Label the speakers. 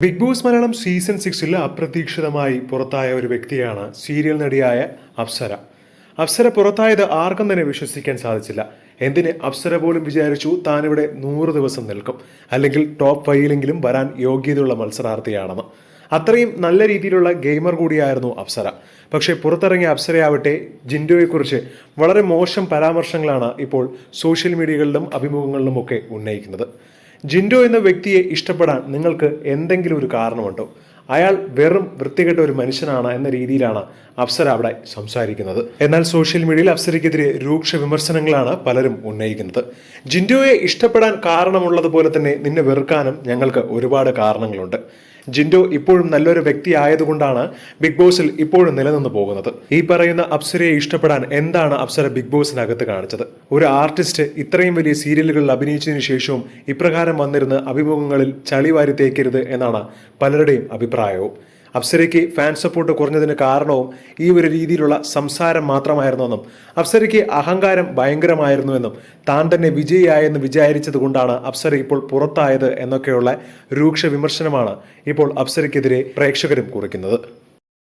Speaker 1: Big boss Malayalam season 6 അപ്രതീക്ഷിതമായി പുറത്തായ ഒരു വ്യക്തിയാണ് സീരിയൽ നടിയായ അപ്സര. അപ്സര പുറത്തായത് ആർക്കും തന്നെ വിശ്വസിക്കാൻ സാധിച്ചില്ല. എന്തിന് അപ്സര പോലും വിചാരിച്ചു താനിവിടെ 100 ദിവസം നിൽക്കും, അല്ലെങ്കിൽ ടോപ്പ് 5 വരാൻ യോഗ്യതയുള്ള മത്സരാർത്ഥിയാണെന്ന്. അത്രയും നല്ല രീതിയിലുള്ള ഗെയിമർ കൂടിയായിരുന്നു അപ്സര. പക്ഷേ പുറത്തിറങ്ങിയ അപ്സരയാവട്ടെ ജിൻഡോയെക്കുറിച്ച് വളരെ മോശം പരാമർശങ്ങളാണ് ഇപ്പോൾ സോഷ്യൽ മീഡിയകളിലും അഭിമുഖങ്ങളിലുമൊക്കെ ഉന്നയിക്കുന്നത്. ജിൻഡോ എന്ന വ്യക്തിയെ ഇഷ്ടപ്പെടാൻ നിങ്ങൾക്ക് എന്തെങ്കിലും ഒരു കാരണമുണ്ടോ? അയാൾ വെറും വൃത്തികെട്ട ഒരു മനുഷ്യനാണ് എന്ന രീതിയിലാണ് അപ്സര അവിടെ സംസാരിക്കുന്നത്. എന്നാൽ സോഷ്യൽ മീഡിയയിൽ അപ്സരയ്ക്കെതിരെ രൂക്ഷ വിമർശനങ്ങളാണ് പലരും ഉന്നയിക്കുന്നത്. ജിൻഡോയെ ഇഷ്ടപ്പെടാൻ കാരണമുള്ളതുപോലെ തന്നെ നിന്നെ വെറുക്കാനും ഞങ്ങൾക്ക് ഒരുപാട് കാരണങ്ങളുണ്ട്. ജിൻഡോ ഇപ്പോഴും നല്ലൊരു വ്യക്തി ആയതുകൊണ്ടാണ് ബിഗ് ബോസിൽ ഇപ്പോഴും നിലനിന്ന് പോകുന്നത്. ഈ പറയുന്ന അപ്സരയെ ഇഷ്ടപ്പെടാൻ എന്താണ് അപ്സര ബിഗ് ബോസിനകത്ത് കാണിച്ചത്? ഒരു ആർട്ടിസ്റ്റ് ഇത്രയും വലിയ സീരിയലുകളിൽ അഭിനയിച്ചതിനു ശേഷവും ഇപ്രകാരം വന്നിരുന്ന് അഭിമുഖങ്ങളിൽ ചളി വാരി തേക്കരുത് എന്നാണ് പലരുടെയും അഭിപ്രായവും. അപ്സരയ്ക്ക് ഫാൻ സപ്പോർട്ട് കുറഞ്ഞതിന് കാരണവും ഈ ഒരു രീതിയിലുള്ള സംസാരം മാത്രമായിരുന്നെന്നും അപ്സരയ്ക്ക് അഹങ്കാരം ഭയങ്കരമായിരുന്നുവെന്നും താൻ തന്നെ വിജയിയായെന്ന് വിചാരിച്ചത് കൊണ്ടാണ് അപ്സര ഇപ്പോൾ പുറത്തായത് എന്നൊക്കെയുള്ള രൂക്ഷ വിമർശനമാണ് ഇപ്പോൾ അപ്സരയ്ക്കെതിരെ പ്രേക്ഷകരും കുറിക്കുന്നത്.